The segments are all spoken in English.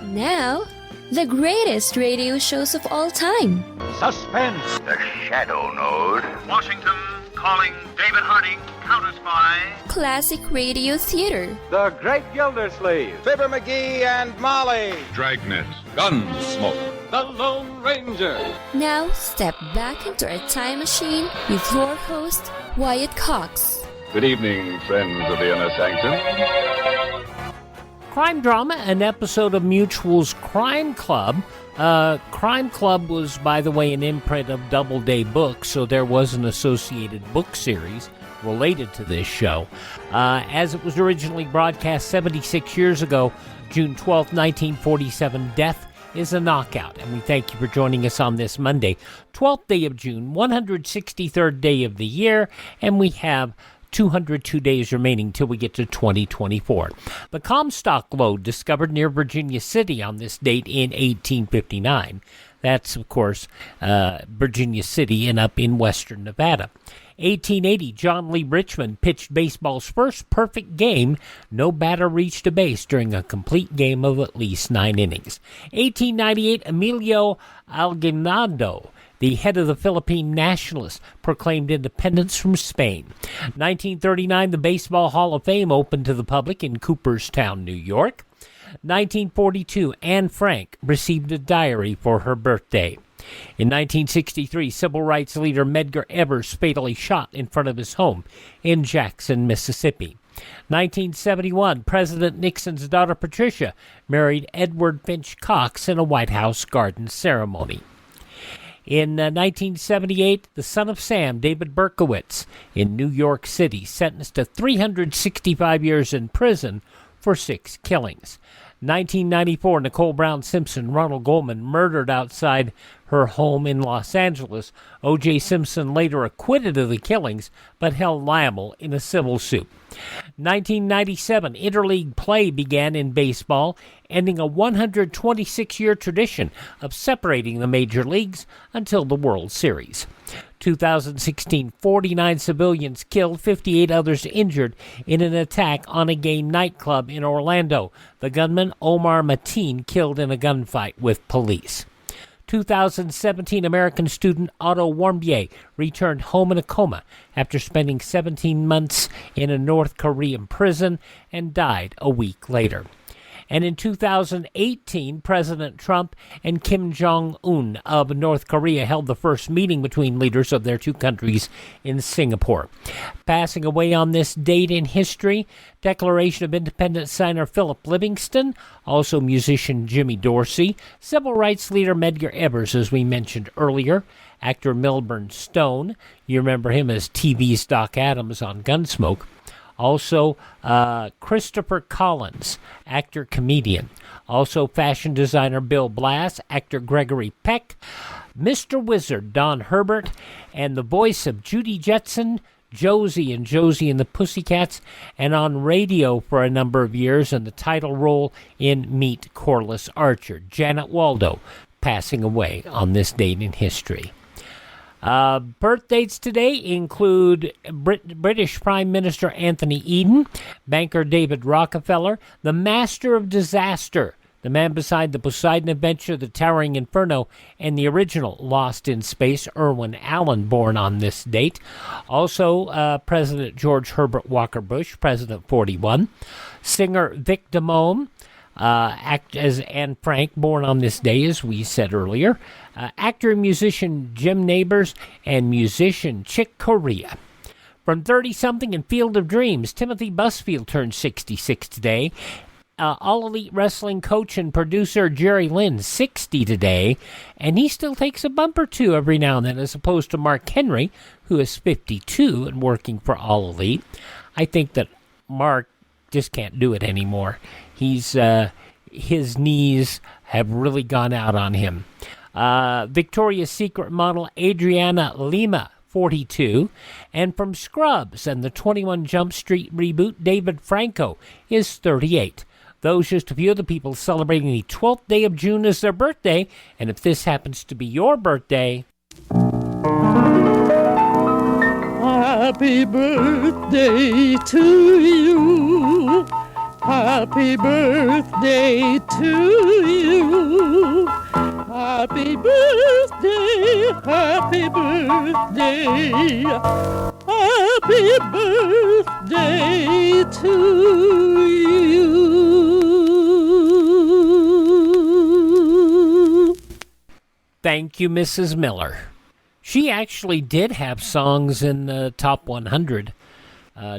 Now, the greatest radio shows of all time. Suspense. The Shadow Node. Washington calling David Harding, Counter-Spy. Classic radio theater. The Great Gildersleeve. Fibber McGee and Molly. Dragnet. Gunsmoke. The Lone Ranger. Now, step back into a time machine with your host, Wyatt Cox. Good evening, friends of the Inner Sanctum. Crime Drama, an episode of Mutual's Crime Club. Crime Club was, by the way, an imprint of Doubleday Books, so there was an associated book series related to this show. As it was originally broadcast 76 years ago, June 12, 1947, Death is a Knockout, and we thank you for joining us on this Monday, 12th day of June, 163rd day of the year, and we have 202 days remaining till we get to 2024. The Comstock lode discovered near Virginia City on this date in 1859. That's, of course, Virginia City and up in western Nevada. 1880, John Lee Richmond pitched baseball's first perfect game. No batter reached a base during a complete game of at least 9 innings. 1898, Emilio Aguinaldo, the head of the Philippine Nationalists, proclaimed independence from Spain. 1939, the Baseball Hall of Fame opened to the public in Cooperstown, New York. 1942, Anne Frank received a diary for her birthday. In 1963, civil rights leader Medgar Evers fatally shot in front of his home in Jackson, Mississippi. 1971, President Nixon's daughter Patricia married Edward Finch Cox in a White House garden ceremony. In 1978, the son of Sam, David Berkowitz, in New York City, sentenced to 365 years in prison for 6 killings. 1994, Nicole Brown Simpson, Ronald Goldman, murdered outside her home in Los Angeles. O.J. Simpson later acquitted of the killings, but held liable in a civil suit. 1997, interleague play began in baseball, ending a 126-year tradition of separating the major leagues until the World Series. 2016, 49 civilians killed, 58 others injured in an attack on a gay nightclub in Orlando. The gunman, Omar Mateen, killed in a gunfight with police. 2017, American student Otto Warmbier returned home in a coma after spending 17 months in a North Korean prison and died a week later. And in 2018, President Trump and Kim Jong-un of North Korea held the first meeting between leaders of their two countries in Singapore. Passing away on this date in history, Declaration of Independence signer Philip Livingston, also musician Jimmy Dorsey, civil rights leader Medgar Evers, as we mentioned earlier, actor Milburn Stone, you remember him as TV's Doc Adams on Gunsmoke, also, Christopher Collins, actor-comedian. Also, fashion designer Bill Blass, actor Gregory Peck, Mr. Wizard Don Herbert, and the voice of Judy Jetson, Josie and Josie and the Pussycats, and on radio for a number of years in the title role in Meet Corliss Archer, Janet Waldo, passing away on this date in history. Birth dates today include British Prime Minister Anthony Eden, banker David Rockefeller, the master of disaster, the man beside the Poseidon Adventure, the Towering Inferno, and the original Lost in Space, Irwin Allen, born on this date. Also, President George Herbert Walker Bush, President 41. Singer Vic Damone, act as Anne Frank, born on this day, as we said earlier. Actor and musician Jim Nabors, and musician Chick Corea. From 30-something in Field of Dreams, Timothy Busfield turned 66 today. All Elite Wrestling coach and producer Jerry Lynn, 60 today, and he still takes a bump or two every now and then, as opposed to Mark Henry, who is 52 and working for All Elite. I think that Mark just can't do it anymore. His knees have really gone out on him. Victoria's Secret model Adriana Lima, 42. And from Scrubs and the 21 Jump Street reboot, David Franco is 38. Those just a few of the people celebrating the 12th day of June as their birthday. And if this happens to be your birthday... Happy birthday to you. Happy birthday to you. Happy birthday, happy birthday. Happy birthday to you. Thank you, Mrs. Miller. She actually did have songs in the top 100.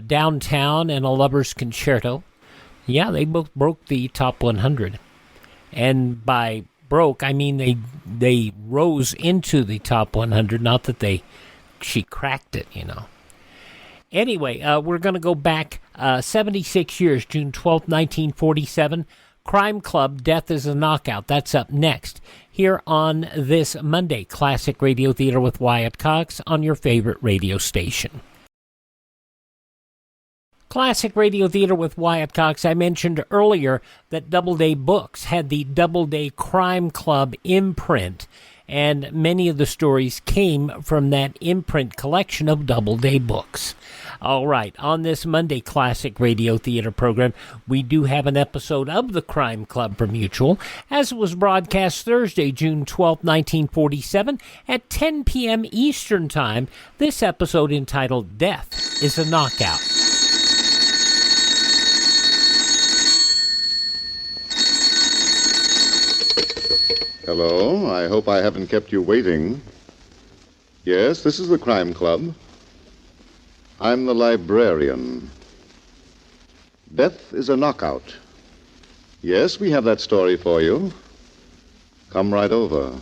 Downtown and A Lover's Concerto. Yeah, they both broke the top 100. And by broke, I mean they rose into the top 100, not that she cracked it, you know. Anyway, we're going to go back 76 years, June 12th, 1947. Crime Club, Death is a Knockout. That's up next here on this Monday. Classic Radio Theater with Wyatt Cox on your favorite radio station. Classic Radio Theater with Wyatt Cox. I mentioned earlier that Doubleday Books had the Doubleday Crime Club imprint, and many of the stories came from that imprint collection of Doubleday Books. All right, on this Monday Classic Radio Theater program, we do have an episode of the Crime Club for Mutual, as it was broadcast Thursday, June 12, 1947, at 10 p.m. Eastern Time. This episode entitled Death is a Knockout. Hello, I hope I haven't kept you waiting. Yes, this is the Crime Club. I'm the librarian. Death is a Knockout. Yes, we have that story for you. Come right over.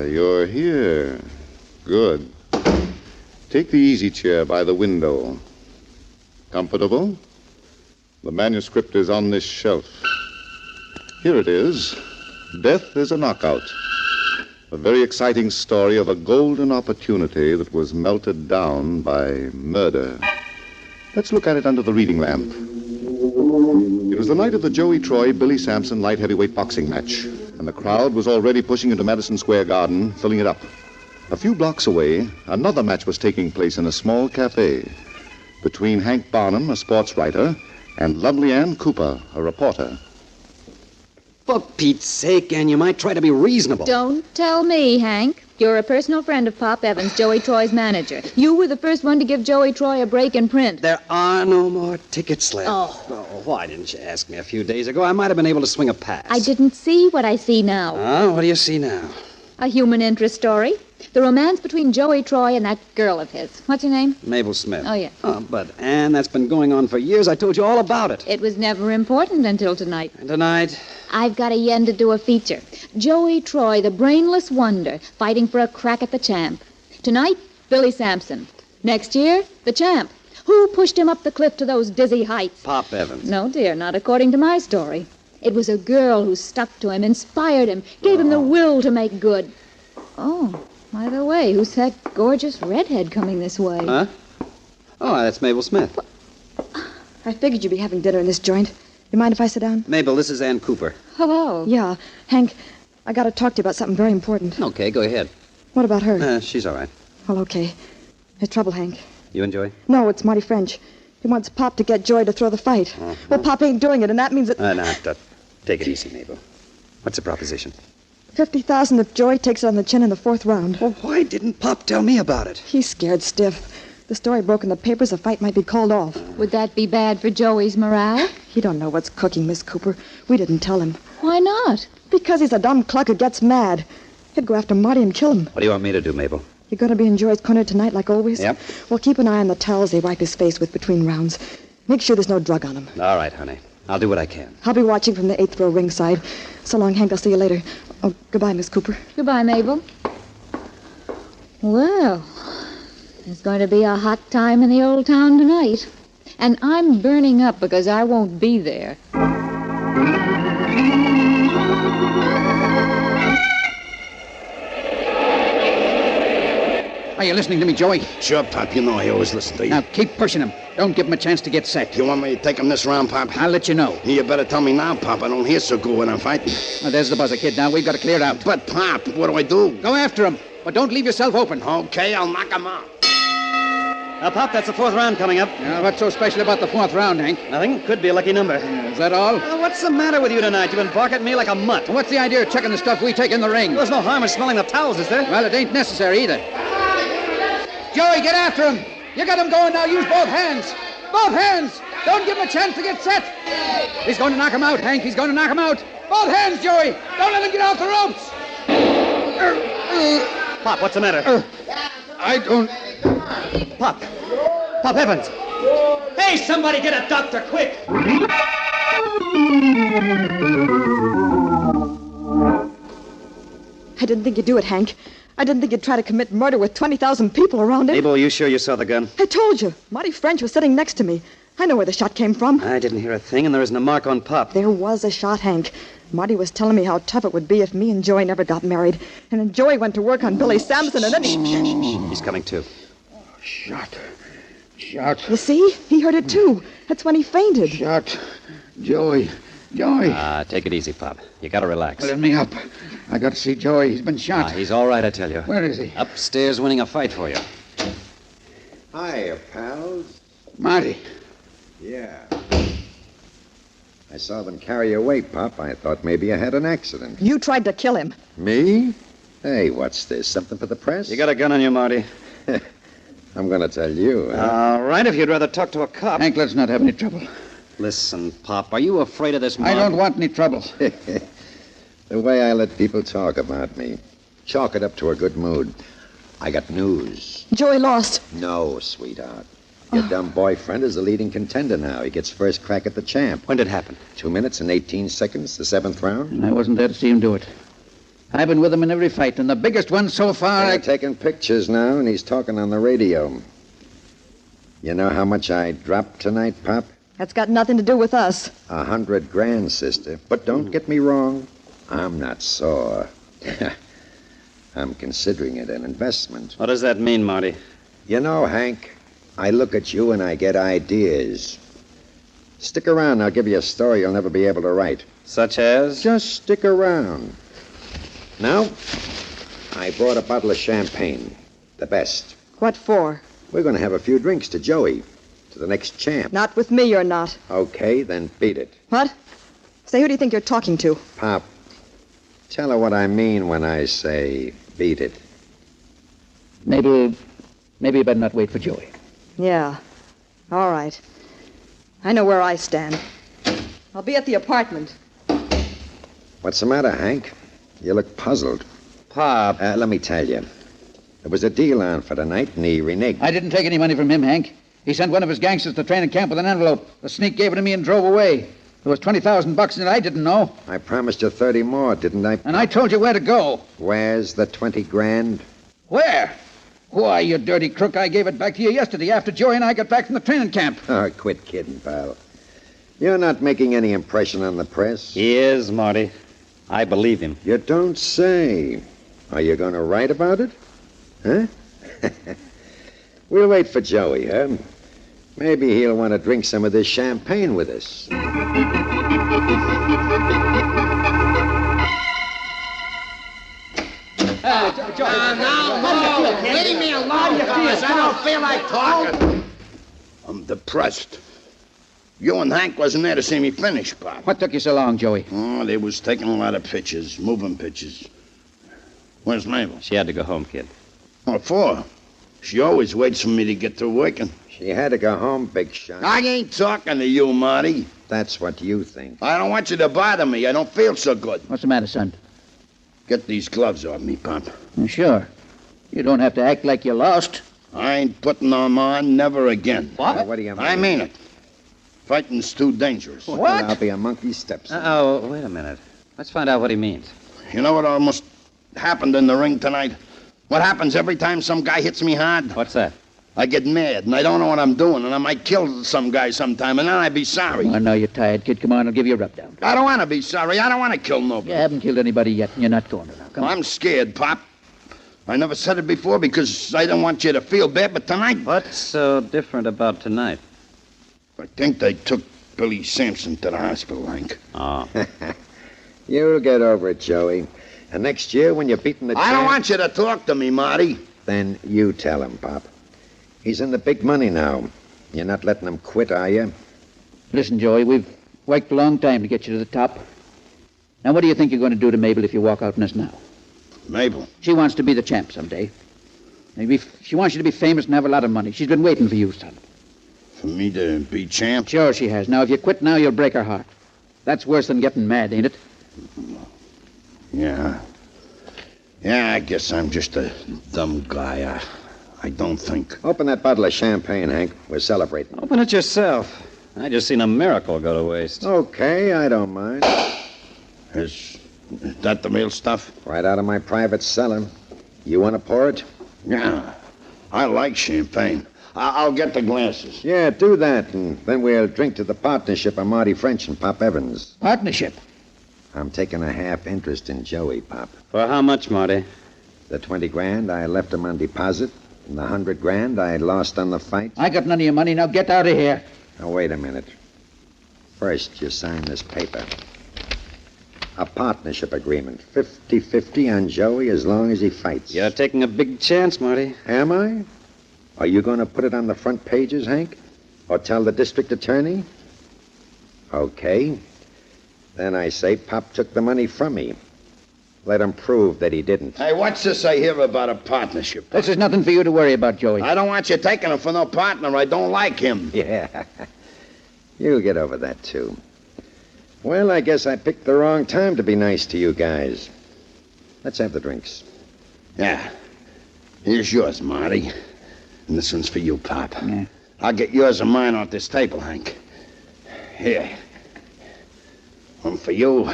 You're here. Good. Take the easy chair by the window. Comfortable? The manuscript is on this shelf. Here it is. Death is a Knockout. A very exciting story of a golden opportunity that was melted down by murder. Let's look at it under the reading lamp. It was the night of the Joey Troy-Billy Sampson light heavyweight boxing match, and the crowd was already pushing into Madison Square Garden, filling it up. A few blocks away, another match was taking place in a small cafe between Hank Barnum, a sports writer, and lovely Ann Cooper, a reporter. For Pete's sake, Ann, you might try to be reasonable. Don't tell me, Hank. You're a personal friend of Pop Evans, Joey Troy's manager. You were the first one to give Joey Troy a break in print. There are no more tickets left. Oh, why didn't you ask me a few days ago? I might have been able to swing a pass. I didn't see what I see now. Oh, what do you see now? A human interest story. The romance between Joey Troy and that girl of his. What's her name? Mabel Smith. Oh, yeah. Oh, but, Ann, that's been going on for years. I told you all about it. It was never important until tonight. And tonight? I've got a yen to do a feature. Joey Troy, the brainless wonder, fighting for a crack at the champ. Tonight, Billy Sampson. Next year, the champ. Who pushed him up the cliff to those dizzy heights? Pop Evans. No, dear, not according to my story. It was a girl who stuck to him, inspired him, gave him the will to make good. Oh, by the way, who's that gorgeous redhead coming this way? Huh? Oh, that's Mabel Smith. I figured you'd be having dinner in this joint. You mind if I sit down? Mabel, this is Ann Cooper. Hello. Yeah. Hank, I got to talk to you about something very important. Okay, go ahead. What about her? She's all right. Well, okay. There's trouble, Hank. You enjoy? No, it's Marty French. He wants Pop to get Joy to throw the fight. Uh-huh. Well, Pop ain't doing it, and that means that... Now, take it easy, Mabel. What's the proposition? $50,000 if Joy takes it on the chin in the fourth round. Well, why didn't Pop tell me about it? He's scared stiff. The story broke in the papers, the fight might be called off. Would that be bad for Joey's morale? He don't know what's cooking, Miss Cooper. We didn't tell him. Why not? Because he's a dumb cluck who gets mad. He'd go after Marty and kill him. What do you want me to do, Mabel? You gonna be in Joy's corner tonight like always? Yep. Well, keep an eye on the towels they wipe his face with between rounds. Make sure there's no drug on him. All right, honey. I'll do what I can. I'll be watching from the 8th row ringside. So long, Hank. I'll see you later. Oh, goodbye, Miss Cooper. Goodbye, Mabel. Well, there's going to be a hot time in the old town tonight. And I'm burning up because I won't be there. Are you listening to me, Joey? Sure, Pop. You know I always listen to you. Now, keep pushing him. Don't give him a chance to get set. You want me to take him this round, Pop? I'll let you know. You better tell me now, Pop. I don't hear so good when I'm fighting. Now, there's the buzzer, kid. Now, we've got to clear it out. But, Pop, what do I do? Go after him, but don't leave yourself open. Okay, I'll knock him out. Now, Pop, that's the fourth round coming up. What's so special about the fourth round, Hank? Nothing. Could be a lucky number. Is that all? What's the matter with you tonight? You've been barking at me like a mutt. What's the idea of checking the stuff we take in the ring? There's no harm in smelling the towels, is there? Well, it ain't necessary either. Joey, get after him. You got him going now. Use both hands. Both hands. Don't give him a chance to get set. He's going to knock him out, Hank. He's going to knock him out. Both hands, Joey. Don't let him get off the ropes. Pop, what's the matter? I don't... Pop. Pop Evans. Hey, somebody get a doctor, quick. I didn't think you'd do it, Hank. I didn't think you'd try to commit murder with 20,000 people around him. Mabel, you sure you saw the gun? I told you. Marty French was sitting next to me. I know where the shot came from. I didn't hear a thing, and there isn't a mark on Pop. There was a shot, Hank. Marty was telling me how tough it would be if me and Joey never got married. And then Joey went to work on Billy Sampson, and then he... He's coming, too. Shot. You see? He heard it, too. That's when he fainted. Shot. Joey. Take it easy, Pop. You gotta relax. Let me up. I got to see Joey. He's been shot. He's all right, I tell you. Where is he? Upstairs winning a fight for you. Hiya, pals. Marty. Yeah. I saw them carry you away, Pop. I thought maybe you had an accident. You tried to kill him. Me? Hey, what's this? Something for the press? You got a gun on you, Marty. I'm going to tell you. All right, if you'd rather talk to a cop. Hank, let's not have any trouble. Listen, Pop, are you afraid of this mob? I don't want any trouble. The way I let people talk about me. Chalk it up to a good mood. I got news. Joey lost. No, sweetheart. Your dumb boyfriend is the leading contender now. He gets first crack at the champ. When did it happen? 2 minutes and 18 seconds, the 7th round. And I wasn't there to see him do it. I've been with him in every fight, and the biggest one so far... They're taking pictures now, and he's talking on the radio. You know how much I dropped tonight, Pop? That's got nothing to do with us. $100,000, sister. But don't get me wrong. I'm not sore. I'm considering it an investment. What does that mean, Marty? You know, Hank, I look at you and I get ideas. Stick around, I'll give you a story you'll never be able to write. Such as? Just stick around. Now, I brought a bottle of champagne. The best. What for? We're going to have a few drinks to Joey. To the next champ. Not with me, you're not. Okay, then beat it. What? Say, who do you think you're talking to? Pop, tell her what I mean when I say beat it. Maybe you better not wait for Joey. Yeah. All right. I know where I stand. I'll be at the apartment. What's the matter, Hank? You look puzzled. Pop. Let me tell you. There was a deal on for tonight, and he reneged. I didn't take any money from him, Hank. He sent one of his gangsters to training camp with an envelope. The sneak gave it to me and drove away. There was $20,000 in it I didn't know. I promised you 30 more, didn't I? And I told you where to go. Where's the 20 grand? Where? Why, you dirty crook, I gave it back to you yesterday after Joey and I got back from the training camp. Oh, quit kidding, pal. You're not making any impression on the press. He is, Marty. I believe him. You don't say. Are you going to write about it? Huh? We'll wait for Joey, huh? Maybe he'll want to drink some of this champagne with us. Leave me alone, fellas. I don't feel like talking. I'm depressed. You and Hank wasn't there to see me finish, Pop. What took you so long, Joey? Oh, they was taking a lot of pictures, moving pictures. Where's Mabel? She had to go home, kid. What for? She always waits for me to get through working. She had to go home, big shot. I ain't talking to you, Marty. That's what you think. I don't want you to bother me. I don't feel so good. What's the matter, son? Get these gloves off me, Pop. Sure. You don't have to act like you lost. I ain't putting them on, never again. What? What do you mean? I mean it. Fighting's too dangerous. What? Well, I'll be a monkey steps. Oh, wait a minute. Let's find out what he means. You know what almost happened in the ring tonight? What happens every time some guy hits me hard? What's that? I get mad, and I don't know what I'm doing, and I might kill some guy sometime, and then I'd be sorry. Oh, now you're tired, kid. Come on, I'll give you a rub down. I don't want to be sorry. I don't want to kill nobody. You haven't killed anybody yet, and you're not going to now. Come on. I'm scared, Pop. I never said it before because I don't want you to feel bad, but tonight... What's so different about tonight? I think they took Billy Sampson to the hospital, Hank. Oh. You'll get over it, Joey. And next year, when you're beating the I don't want you to talk to me, Marty. Then you tell him, Pop. He's in the big money now. You're not letting him quit, are you? Listen, Joey, we've worked a long time to get you to the top. Now, what do you think you're going to do to Mabel if you walk out on us now? Mabel? She wants to be the champ someday. Maybe she wants you to be famous and have a lot of money. She's been waiting for you, son. For me to be champ? Sure she has. Now, if you quit now, you'll break her heart. That's worse than getting mad, ain't it? Yeah. Yeah, I guess I'm just a dumb guy. I don't think. Open that bottle of champagne, Hank. We're celebrating. Open it yourself. I just seen a miracle go to waste. Okay, I don't mind. Is that the real stuff? Right out of my private cellar. You want to pour it? Yeah. I like champagne. I'll get the glasses. Yeah, do that, and then we'll drink to the partnership of Marty French and Pop Evans. Partnership? I'm taking a half interest in Joey, Pop. For how much, Marty? The 20 grand I left him on deposit, and the 100 grand I lost on the fight. I got none of your money. Now get out of here. Now, wait a minute. First, you sign this paper. A partnership agreement. 50-50 on Joey as long as he fights. You're taking a big chance, Marty. Am I? Are you going to put it on the front pages, Hank? Or tell the district attorney? Okay. Then I say Pop took the money from me. Let him prove that he didn't. Hey, what's this I hear about a partnership? This is nothing for you to worry about, Joey. I don't want you taking him for no partner. I don't like him. Yeah. You'll get over that, too. Well, I guess I picked the wrong time to be nice to you guys. Let's have the drinks. Yeah. Here's yours, Marty. And this one's for you, Pop. Yeah. I'll get yours and mine off this table, Hank. Here. One for you,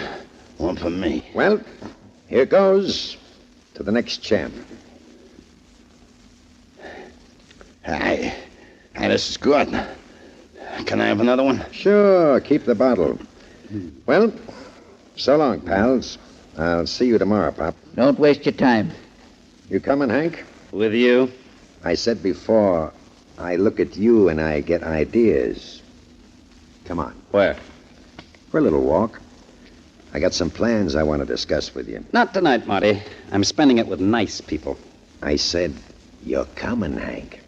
one for me. Well, here goes to the next champ. Hey, this is good. Can I have another one? Sure, keep the bottle. Well, so long, pals. I'll see you tomorrow, Pop. Don't waste your time. You coming, Hank? With you? I said before, I look at you and I get ideas. Come on. Where? For a little walk. I got some plans I want to discuss with you. Not tonight, Marty. I'm spending it with nice people. I said, you're coming, Hank.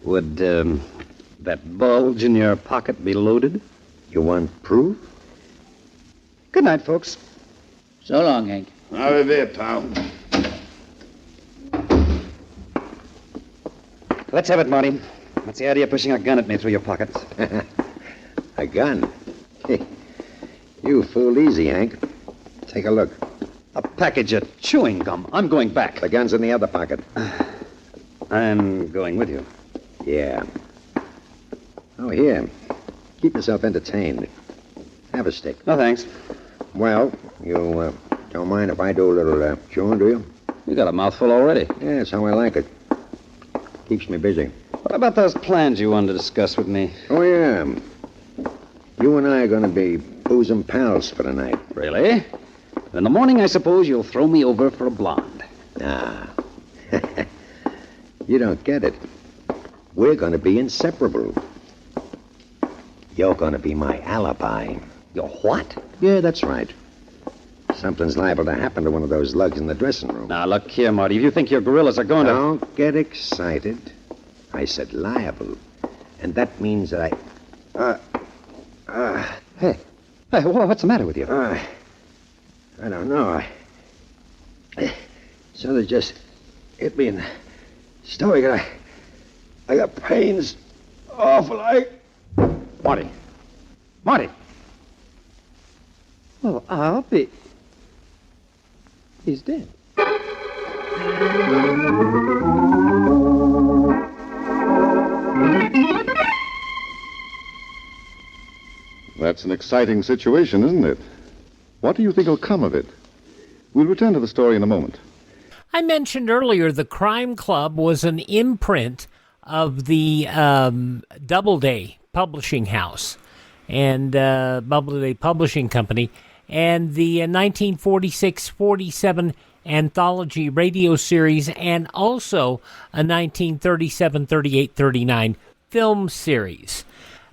Would, that bulge in your pocket be loaded? You want proof? Good night, folks. So long, Hank. Au revoir, pal. Let's have it, Marty. What's the idea of pushing a gun at me through your pockets? A gun? You fool easy, Hank. Take a look. A package of chewing gum. I'm going back. The gun's in the other pocket. I'm going with you. Yeah. Oh, here. Keep yourself entertained. Have a stick. No, thanks. Well, you don't mind if I do a little chewing, do you? You got a mouthful already. Yeah, that's how I like it. Keeps me busy. What about those plans you wanted to discuss with me? Oh, yeah. You and I are going to be bosom pals for the night. Really? In the morning, I suppose you'll throw me over for a blonde. Nah. You don't get it. We're going to be inseparable. You're going to be my alibi. Your what? Yeah, that's right. Something's liable to happen to one of those lugs in the dressing room. Now, look here, Marty. If you think your gorillas are going to... Don't get excited. I said liable. And that means that Hey, what's the matter with you? I don't know. Something just hit me in the stomach. I got pains. Awful. Marty. Marty. Well, I'll be... He's dead. That's an exciting situation, isn't it? What do you think will come of it? We'll return to the story in a moment. I mentioned earlier the Crime Club was an imprint of the Doubleday Publishing House and Doubleday Publishing Company, and the 1946-47 anthology radio series, and also a 1937, 38, 39 film series.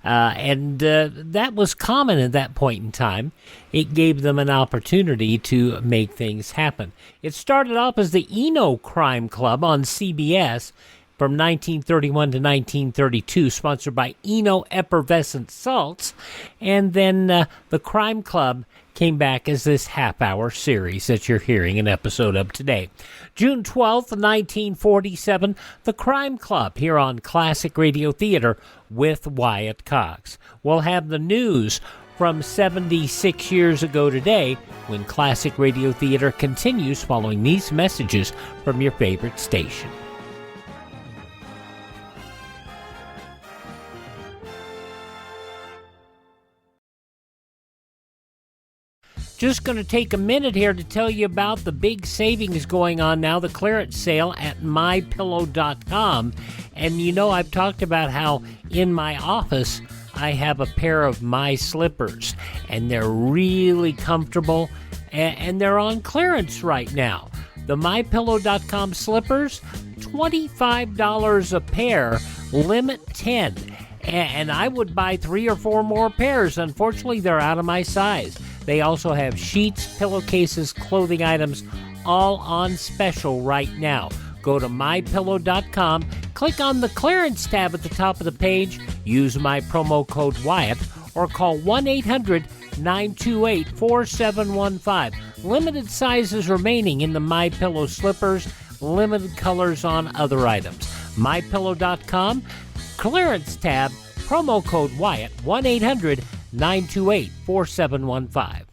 That was common at that point in time. It gave them an opportunity to make things happen. It started off as the Eno Crime Club on CBS from 1931 to 1932, sponsored by Eno Effervescent Salts. And then the Crime Club came back as this half-hour series that you're hearing an episode of today. June 12th, 1947, The Crime Club here on Classic Radio Theater with Wyatt Cox. We'll have the news from 76 years ago today when Classic Radio Theater continues following these messages from your favorite station. Just going to take a minute here to tell you about the big savings going on now, the clearance sale at mypillow.com. And you know, I've talked about how in my office I have a pair of my slippers, and they're really comfortable, and they're on clearance right now. The mypillow.com slippers, $25 a pair, limit 10. And I would buy 3 or 4 more pairs. Unfortunately, they're out of my size. They also have sheets, pillowcases, clothing items, all on special right now. Go to mypillow.com, click on the clearance tab at the top of the page, use my promo code Wyatt, or call 1-800-928-4715. Limited sizes remaining in the MyPillow slippers, limited colors on other items. mypillow.com, clearance tab, promo code Wyatt, 1-800-928-4715.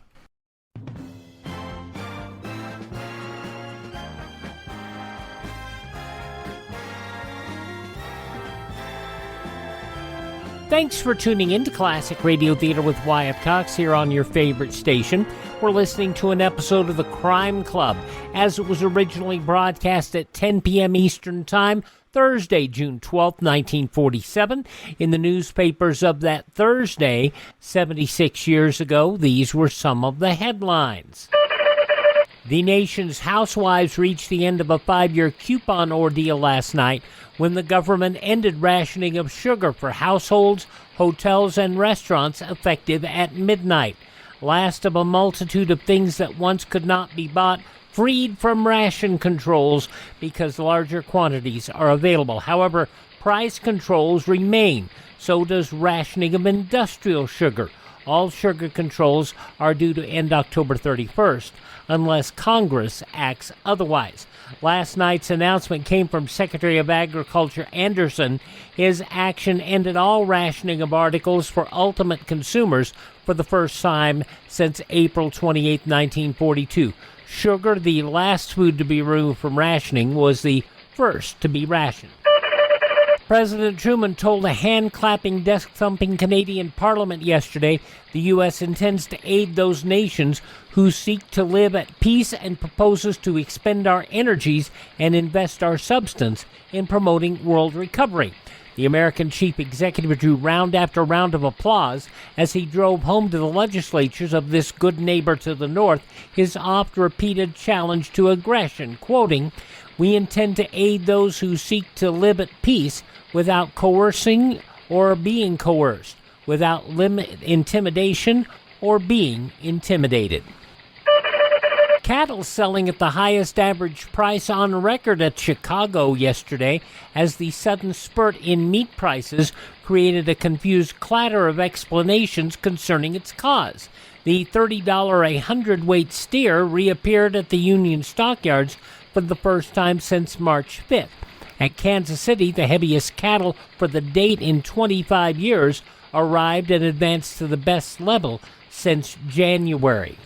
Thanks for tuning in to Classic Radio Theater with Wyatt Cox here on your favorite station. We're listening to an episode of The Crime Club as it was originally broadcast at 10 p.m. Eastern Time, Thursday, June 12, 1947. In the newspapers of that Thursday, 76 years ago, these were some of the headlines. The nation's housewives reached the end of a 5-year coupon ordeal last night when the government ended rationing of sugar for households, hotels, and restaurants effective at midnight. Last of a multitude of things that once could not be bought, freed from ration controls because larger quantities are available. However, price controls remain. So does rationing of industrial sugar. All sugar controls are due to end October 31st, unless Congress acts otherwise. Last night's announcement came from Secretary of Agriculture Anderson. His action ended all rationing of articles for ultimate consumers for the first time since April 28, 1942. Sugar, the last food to be removed from rationing, was the first to be rationed. President Truman told a hand-clapping, desk-thumping Canadian Parliament yesterday the U.S. intends to aid those nations who seek to live at peace and proposes to expend our energies and invest our substance in promoting world recovery. The American chief executive drew round after round of applause as he drove home to the legislatures of this good neighbor to the north his oft-repeated challenge to aggression, quoting, "We intend to aid those who seek to live at peace without coercing or being coerced, without intimidation or being intimidated." Cattle selling at the highest average price on record at Chicago yesterday as the sudden spurt in meat prices created a confused clatter of explanations concerning its cause. The $30 a hundredweight steer reappeared at the Union stockyards for the first time since March 5th. At Kansas City, the heaviest cattle for the date in 25 years arrived and advanced to the best level since January.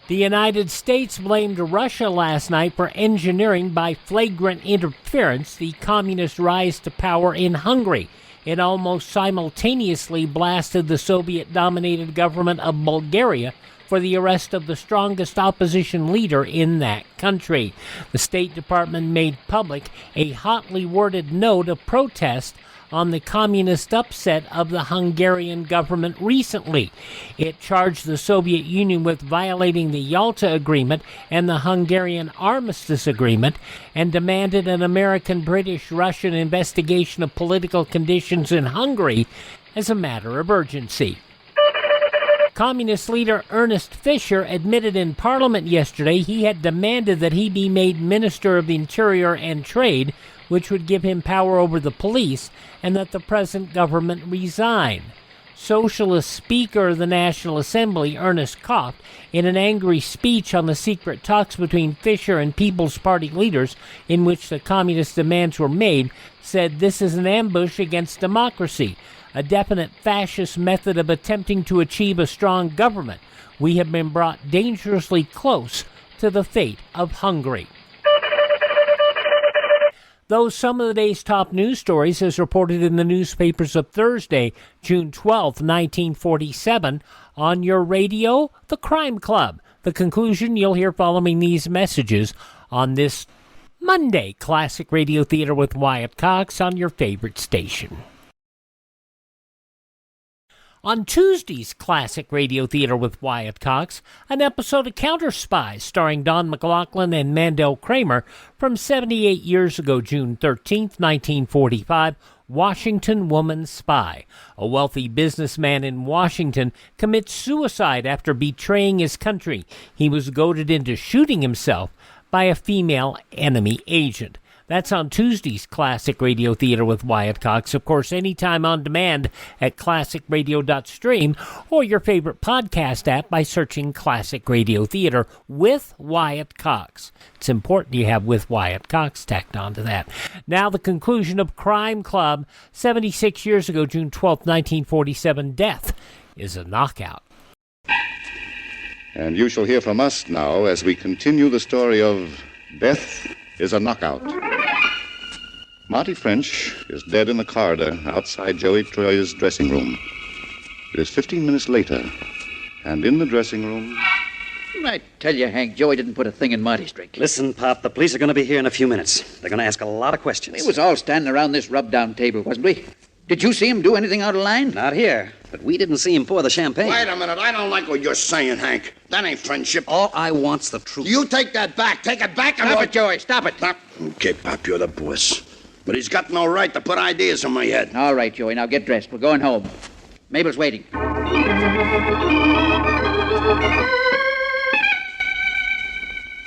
The United States blamed Russia last night for engineering by flagrant interference the communist rise to power in Hungary. It almost simultaneously blasted the Soviet-dominated government of Bulgaria for the arrest of the strongest opposition leader in that country. The State Department made public a hotly worded note of protest on the communist upset of the Hungarian government recently. It charged the Soviet Union with violating the Yalta Agreement and the Hungarian Armistice Agreement and demanded an American-British-Russian investigation of political conditions in Hungary as a matter of urgency. Communist leader Ernest Fischer admitted in Parliament yesterday he had demanded that he be made Minister of the Interior and Trade, which would give him power over the police, and that the present government resign. Socialist Speaker of the National Assembly, Ernest Koch, in an angry speech on the secret talks between Fischer and People's Party leaders in which the communist demands were made, said this is an ambush against democracy, a definite fascist method of attempting to achieve a strong government. We have been brought dangerously close to the fate of Hungary. Those some of the day's top news stories as reported in the newspapers of Thursday, June 12, 1947, on your radio, The Crime Club. The conclusion you'll hear following these messages on this Monday Classic Radio Theater with Wyatt Cox on your favorite station. On Tuesday's Classic Radio Theater with Wyatt Cox, an episode of Counter Spies starring Don McLaughlin and Mandel Kramer from 78 years ago, June 13, 1945, Washington Woman Spy. A wealthy businessman in Washington commits suicide after betraying his country. He was goaded into shooting himself by a female enemy agent. That's on Tuesday's Classic Radio Theater with Wyatt Cox. Of course, anytime on demand at classicradio.stream or your favorite podcast app by searching Classic Radio Theater with Wyatt Cox. It's important you have with Wyatt Cox tacked onto that. Now the conclusion of Crime Club. 76 years ago, June 12, 1947, death is a knockout. And you shall hear from us now as we continue the story of Death is a Knockout. Marty French is dead in the corridor outside Joey Troy's dressing room. It is 15 minutes later, and in the dressing room... I tell you, Hank, Joey didn't put a thing in Marty's drink. Listen, Pop, the police are going to be here in a few minutes. They're going to ask a lot of questions. We was all standing around this rub-down table, wasn't we? Did you see him do anything out of line? Not here, but we didn't see him pour the champagne. Wait a minute. I don't like what you're saying, Hank. That ain't friendship. All I want's the truth. You take that back. Take it back. Stop it, Joey. Stop it. Okay, Pop, you're the boss. But he's got no right to put ideas in my head. All right, Joey. Now get dressed. We're going home. Mabel's waiting.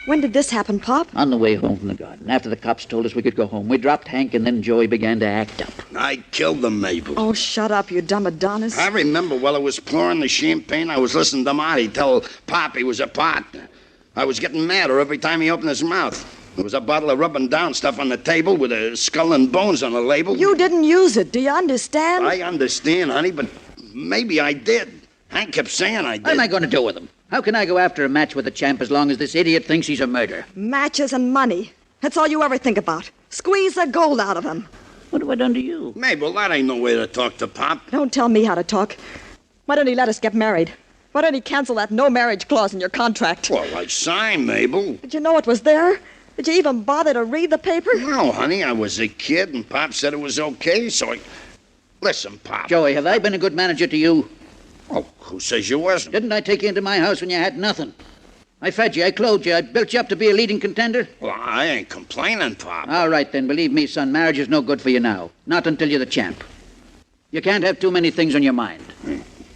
When did this happen, Pop? On the way home from the garden. After the cops told us we could go home, we dropped Hank, and then Joey began to act up. I killed them, Mabel. Oh, shut up, you dumb Adonis. I remember while I was pouring the champagne, I was listening to Marty tell Pop he was a partner. I was getting madder every time he opened his mouth. There was a bottle of rubbing down stuff on the table with a skull and bones on the label. You didn't use it. Do you understand? I understand, honey, but maybe I did. Hank kept saying I did. What am I going to do with him? How can I go after a match with the champ as long as this idiot thinks he's a murderer? Matches and money. That's all you ever think about. Squeeze the gold out of him. What have I done to you? Mabel, that ain't no way to talk to Pop. Don't tell me how to talk. Why don't he let us get married? Why don't he cancel that no marriage clause in your contract? Well, I signed, Mabel. Did you know it was there? Did you even bother to read the paper? No, honey, I was a kid, and Pop said it was okay, so I... Listen, Pop. Joey, have I been a good manager to you? Oh, who says you wasn't? Didn't I take you into my house when you had nothing? I fed you, I clothed you, I built you up to be a leading contender? Well, I ain't complaining, Pop. All right, then, believe me, son, marriage is no good for you now. Not until you're the champ. You can't have too many things on your mind.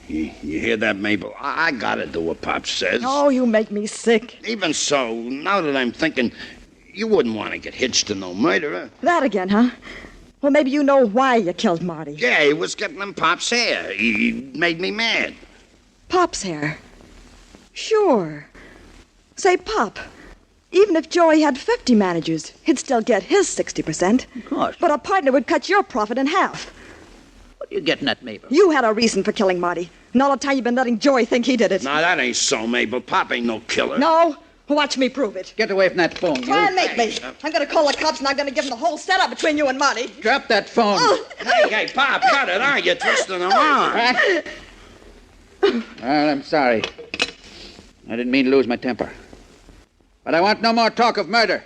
You hear that, Mabel? I gotta do what Pop says. Oh, you make me sick. Even so, now that I'm thinking, you wouldn't want to get hitched to no murderer. That again, huh? Well, maybe you know why you killed Marty. Yeah, he was getting in Pop's hair. He made me mad. Pop's hair? Sure. Say, Pop, even if Joey had 50 managers, he'd still get his 60%. Of course. But a partner would cut your profit in half. What are you getting at, Mabel? You had a reason for killing Marty. And all the time you've been letting Joey think he did it. Now, that ain't so, Mabel. Pop ain't no killer. No? Watch me prove it. Get away from that phone, Try and make me. I'm going to call the cops, and I'm going to give them the whole setup between you and Marty. Drop that phone. Hey, Pop, cut it out. You're twisting them on. Well, I'm sorry. I didn't mean to lose my temper. But I want no more talk of murder.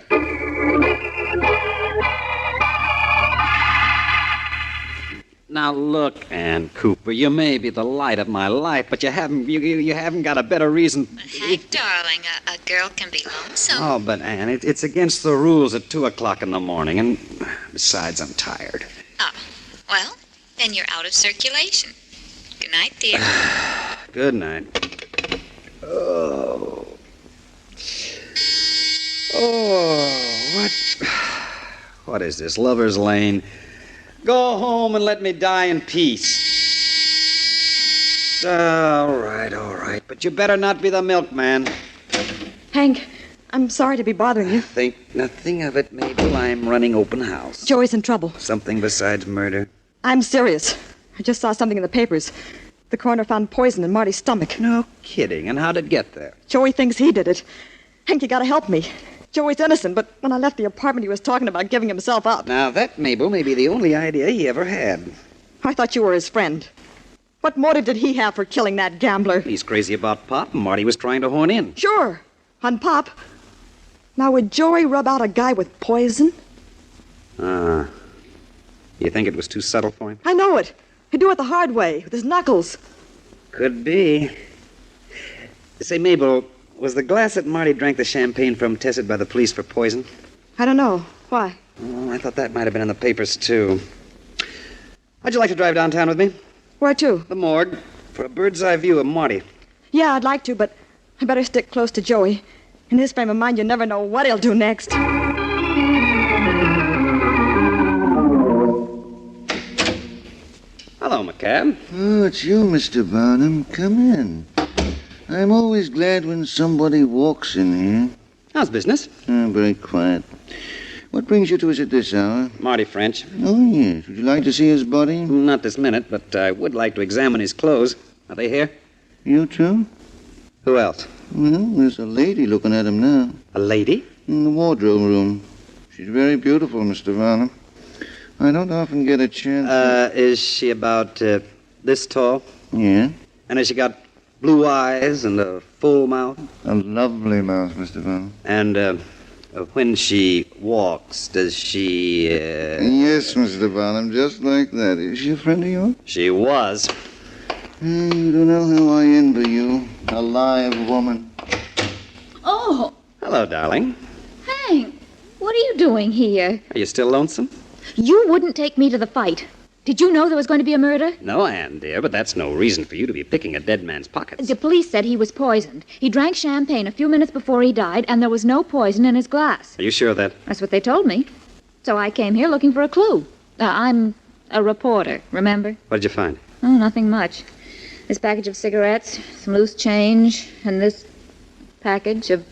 Now look, Ann Cooper, you may be the light of my life, but you haven't got a better reason. Hank, darling, a girl can be lonesome. Oh, but Ann, it's against the rules at 2 o'clock in the morning, and besides, I'm tired. Oh, well, then you're out of circulation. Good night, dear. Good night. Oh. Oh, what is this, Lover's Lane? Go home and let me die in peace. All right. But you better not be the milkman. Hank, I'm sorry to be bothering you. Think nothing of it, Mabel. I'm running open house. Joey's in trouble. Something besides murder? I'm serious. I just saw something in the papers. The coroner found poison in Marty's stomach. No kidding. And how'd it get there? Joey thinks he did it. Hank, you gotta help me. Joey's innocent, but when I left the apartment, he was talking about giving himself up. Now, that, Mabel, may be the only idea he ever had. I thought you were his friend. What motive did he have for killing that gambler? He's crazy about Pop, and Marty was trying to horn in. Sure, on Pop. Now, would Joey rub out a guy with poison? You think it was too subtle for him? I know it. He'd do it the hard way, with his knuckles. Could be. Say, Mabel, was the glass that Marty drank the champagne from tested by the police for poison? I don't know. Why? Oh, I thought that might have been in the papers, too. How'd you like to drive downtown with me? Where to? The morgue, for a bird's-eye view of Marty. Yeah, I'd like to, but I better stick close to Joey. In his frame of mind, you never know what he'll do next. Hello, McCab. Oh, it's you, Mr. Barnum. Come in. I'm always glad when somebody walks in here. How's business? Very quiet. What brings you to us at this hour? Marty French. Oh, yes. Would you like to see his body? Not this minute, but I would like to examine his clothes. Are they here? You too? Who else? Well, there's a lady looking at him now. A lady? In the wardrobe room. She's very beautiful, Mr. Barnum. I don't often get a chance. Is she about this tall? Yeah. And has she got blue eyes and a full mouth? A lovely mouth, Mr. Barnum. And when she walks, does she... Yes, Mr. Barnum, just like that. Is she a friend of yours? She was. You don't know how I envy you. A live woman. Oh, Hello, darling. Hank, what are you doing here? Are you still lonesome? You wouldn't take me to the fight. Did you know there was going to be a murder? No, Ann, dear, but that's no reason for you to be picking a dead man's pockets. The police said he was poisoned. He drank champagne a few minutes before he died, and there was no poison in his glass. Are you sure of that? That's what they told me. So I came here looking for a clue. I'm a reporter, remember? What did you find? Oh, nothing much. This package of cigarettes, some loose change, and this package of...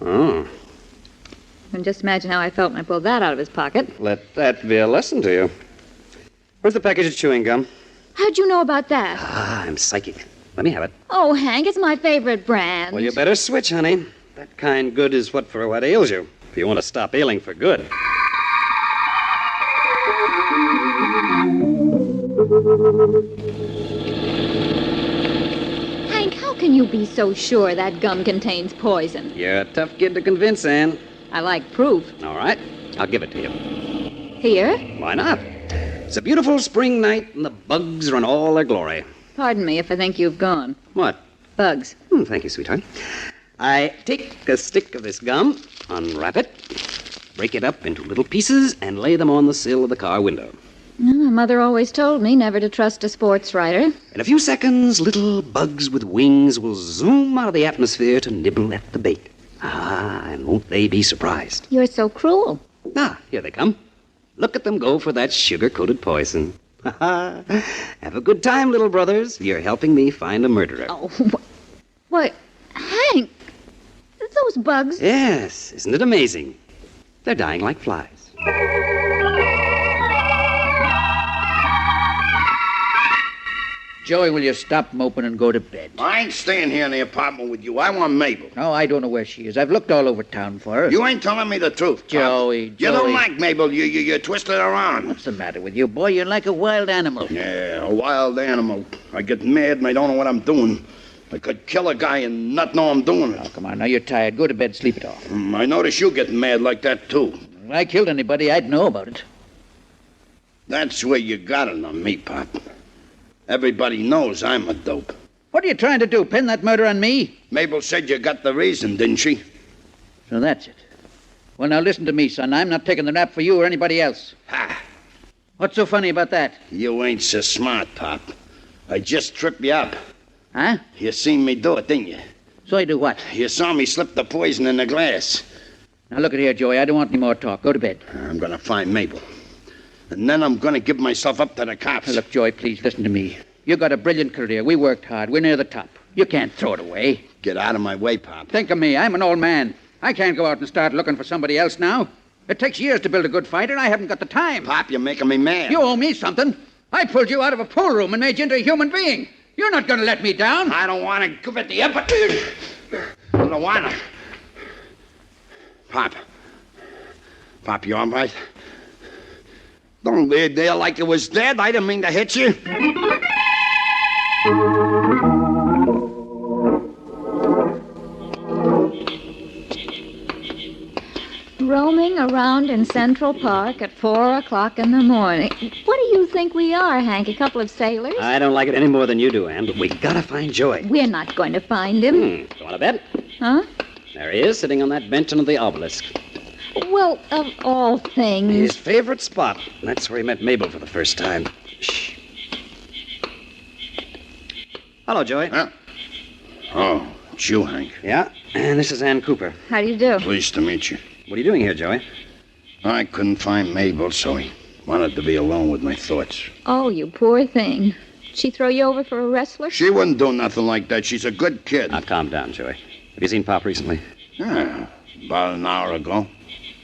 Oh. You can just imagine how I felt when I pulled that out of his pocket. Let that be a lesson to you. Where's the package of chewing gum? How'd you know about that? I'm psychic. Let me have it. Oh, Hank, it's my favorite brand. Well, you better switch, honey. That kind good is what ails you. If you want to stop ailing for good. Hank, how can you be so sure that gum contains poison? You're a tough kid to convince, Ann. I like proof. All right. I'll give it to you. Here? Why not? It's a beautiful spring night, and the bugs are in all their glory. Pardon me if I think you've gone. What? Bugs. Thank you, sweetheart. I take a stick of this gum, unwrap it, break it up into little pieces, and lay them on the sill of the car window. Well, my mother always told me never to trust a sports writer. In a few seconds, little bugs with wings will zoom out of the atmosphere to nibble at the bait. And won't they be surprised? You're so cruel. Here they come. Look at them go for that sugar-coated poison. Have a good time, little brothers. You're helping me find a murderer. Oh, what? Hank, those bugs... Yes, isn't it amazing? They're dying like flies. Joey, will you stop moping and go to bed? I ain't staying here in the apartment with you. I want Mabel. No, I don't know where she is. I've looked all over town for her. You ain't telling me the truth, Pop. Joey. You don't like Mabel. You twisted her around. What's the matter with you, boy? You're like a wild animal. Yeah, a wild animal. I get mad and I don't know what I'm doing. I could kill a guy and not know I'm doing it. Oh, come on. Now you're tired. Go to bed. Sleep it off. I notice you getting mad like that, too. If I killed anybody, I'd know about it. That's where you got it on me, Pop. Everybody knows I'm a dope. What are you trying to do, pin that murder on me? Mabel said you got the reason, didn't she? So that's it. Well, now listen to me, son. I'm not taking the rap for you or anybody else. Ha! What's so funny about that? You ain't so smart, Pop. I just tripped you up. Huh? You seen me do it, didn't you? So I do what? You saw me slip the poison in the glass. Now look at here, Joey. I don't want any more talk. Go to bed. I'm gonna find Mabel. And then I'm gonna give myself up to the cops. Now, look, Joey, please listen to me. You got a brilliant career. We worked hard. We're near the top. You can't throw it away. Get out of my way, Pop. Think of me. I'm an old man. I can't go out and start looking for somebody else now. It takes years to build a good fighter, and I haven't got the time. Pop, you're making me mad. You owe me something. I pulled you out of a pool room and made you into a human being. You're not going to let me down. I don't want to give it the effort. I don't want to. Pop, you all right? Don't lay there like it was dead. I didn't mean to hit you. Roaming around in Central Park at 4 o'clock in the morning. What do you think we are, Hank? A couple of sailors? I don't like it any more than you do, Ann, but we gotta find Joey. We're not going to find him. You want to bet? Huh? There he is, sitting on that bench under the obelisk. Well, of all things... His favorite spot. That's where he met Mabel for the first time. Shh. Hello, Joey. Huh? Oh, it's you, Hank. Yeah, and this is Ann Cooper. How do you do? Pleased to meet you. What are you doing here, Joey? I couldn't find Mabel, so I wanted to be alone with my thoughts. Oh, you poor thing. She throw you over for a wrestler? She wouldn't do nothing like that. She's a good kid. Now, calm down, Joey. Have you seen Pop recently? Yeah, about an hour ago.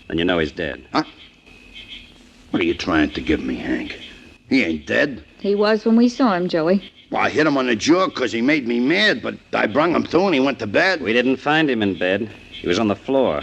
Then you know he's dead. Huh? What are you trying to give me, Hank? He ain't dead. He was when we saw him, Joey. Well, I hit him on the jaw because he made me mad, but I brung him to and he went to bed. We didn't find him in bed. He was on the floor.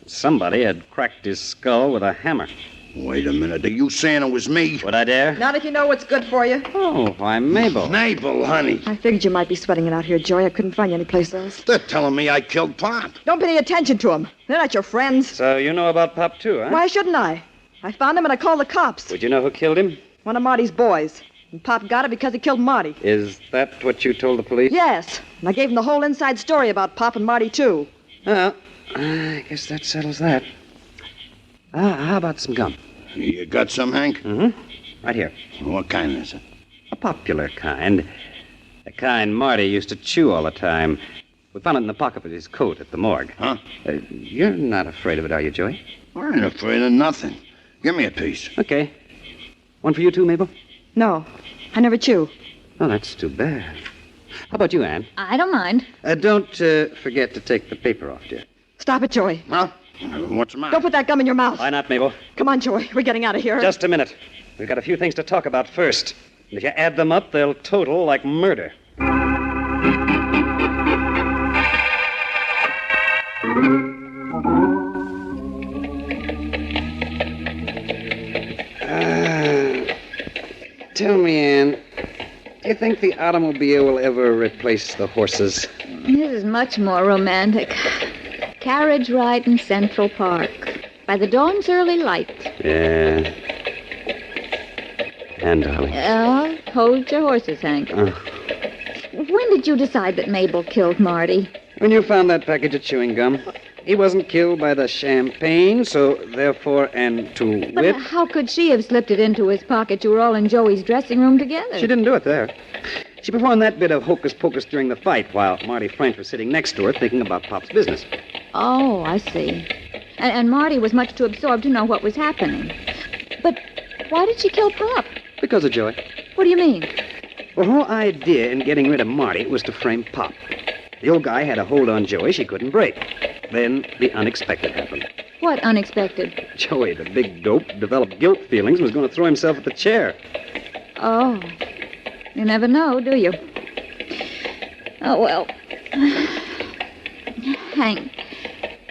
Somebody had cracked his skull with a hammer. Wait a minute. Are you saying it was me? Would I dare? Not if you know what's good for you. Oh, why, Mabel. Mabel, honey. I figured you might be sweating it out here, Joey. I couldn't find you anyplace else. They're telling me I killed Pop. Don't pay any attention to them. They're not your friends. So you know about Pop, too, huh? Why shouldn't I? I found him and I called the cops. Would you know who killed him? One of Marty's boys. And Pop got it because he killed Marty. Is that what you told the police? Yes. And I gave him the whole inside story about Pop and Marty, too. Well, I guess that settles that. How about some gum? You got some, Hank? Mm-hmm. Right here. What kind is it? A popular kind. The kind Marty used to chew all the time. We found it in the pocket of his coat at the morgue. Huh? You're not afraid of it, are you, Joey? I ain't afraid of nothing. Give me a piece. Okay. One for you, too, Mabel? No. I never chew. Oh, that's too bad. How about you, Ann? I don't mind. Don't forget to take the paper off, dear. Stop it, Joey. Huh? What's the matter? Don't put that gum in your mouth. Why not, Mabel? Come on, Joey. We're getting out of here. Just a minute. We've got a few things to talk about first. And if you add them up, they'll total like murder. Tell me, Ann, do you think the automobile will ever replace the horses? This is much more romantic. Carriage ride in Central Park by the dawn's early light. Yeah. And, darling. Hold your horses, Hank. When did you decide that Mabel killed Marty? When you found that package of chewing gum. He wasn't killed by the champagne, so therefore, and to But wit... how could she have slipped it into his pocket? You were all in Joey's dressing room together. She didn't do it there. She performed that bit of hocus-pocus during the fight while Marty French was sitting next to her thinking about Pop's business. Oh, I see. And Marty was much too absorbed to know what was happening. But why did she kill Pop? Because of Joey. What do you mean? Well, her whole idea in getting rid of Marty was to frame Pop. The old guy had a hold on Joey she couldn't break. Then the unexpected happened. What unexpected? Joey, the big dope, developed guilt feelings and was going to throw himself at the chair. Oh. You never know, do you? Oh, well. Hank,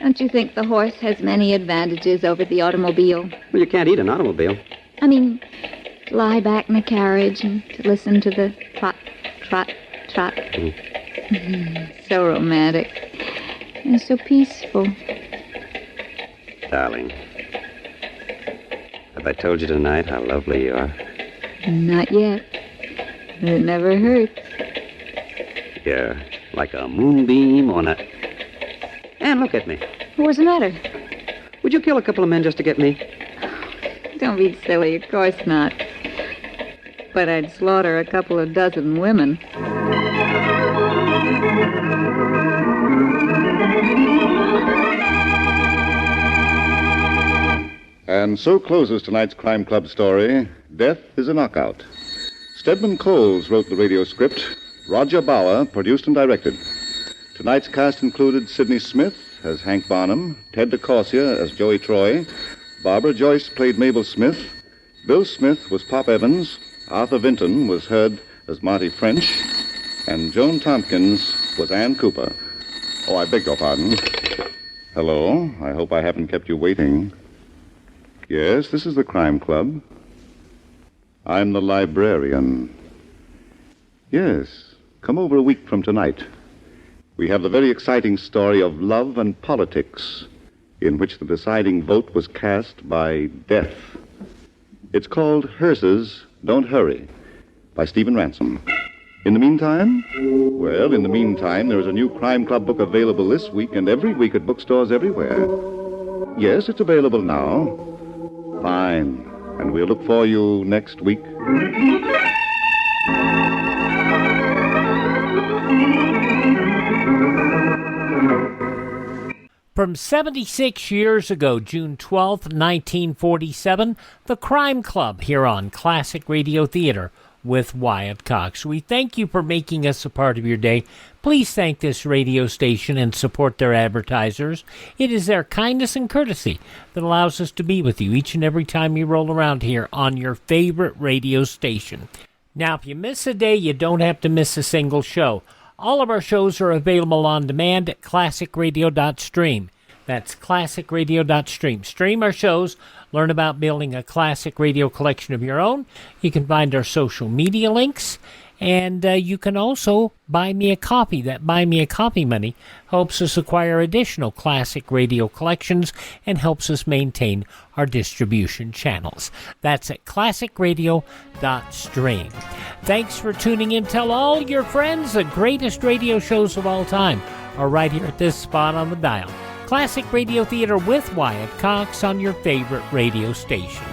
don't you think the horse has many advantages over the automobile? Well, you can't eat an automobile. I mean, to lie back in the carriage and to listen to the trot, trot, trot. So romantic. And so peaceful. Darling, Have I told you tonight how lovely you are? Not yet. It never hurts. You're like a moonbeam on a... And look at me. What's the matter? Would you kill a couple of men just to get me? Don't be silly. Of course not. But I'd slaughter a couple of dozen women. And so closes tonight's Crime Club story, Death is a Knockout. Stedman Coles wrote the radio script. Roger Bauer produced and directed. Tonight's cast included Sidney Smith as Hank Barnum, Ted DeCorsia as Joey Troy, Barbara Joyce played Mabel Smith, Bill Smith was Pop Evans, Arthur Vinton was heard as Marty French, and Joan Tompkins was Ann Cooper. Oh, I beg your pardon. Hello, I hope I haven't kept you waiting. Yes, this is the Crime Club. I'm the librarian. Yes, come over a week from tonight. We have the very exciting story of love and politics, in which the deciding vote was cast by death. It's called Hearse's Don't Hurry, by Stephen Ransom. In the meantime? Well, in the meantime, there is a new Crime Club book available this week and every week at bookstores everywhere. Yes, it's available now. Fine. And we'll look for you next week. From 76 years ago, June 12th, 1947, the Crime Club here on Classic Radio Theater with Wyatt Cox. We thank you for making us a part of your day. Please thank this radio station and support their advertisers. It is their kindness and courtesy that allows us to be with you each and every time you roll around here on your favorite radio station. Now, if you miss a day, you don't have to miss a single show. All of our shows are available on demand at classicradio.stream. That's classicradio.stream. Stream our shows, learn about building a classic radio collection of your own. You can find our social media links, and you can also buy me a copy. That Buy Me a Copy money helps us acquire additional classic radio collections and helps us maintain our distribution channels. That's at classicradio.stream. Thanks for tuning in. Tell all your friends the greatest radio shows of all time are right here at this spot on the dial. Classic Radio Theater with Wyatt Cox on your favorite radio station.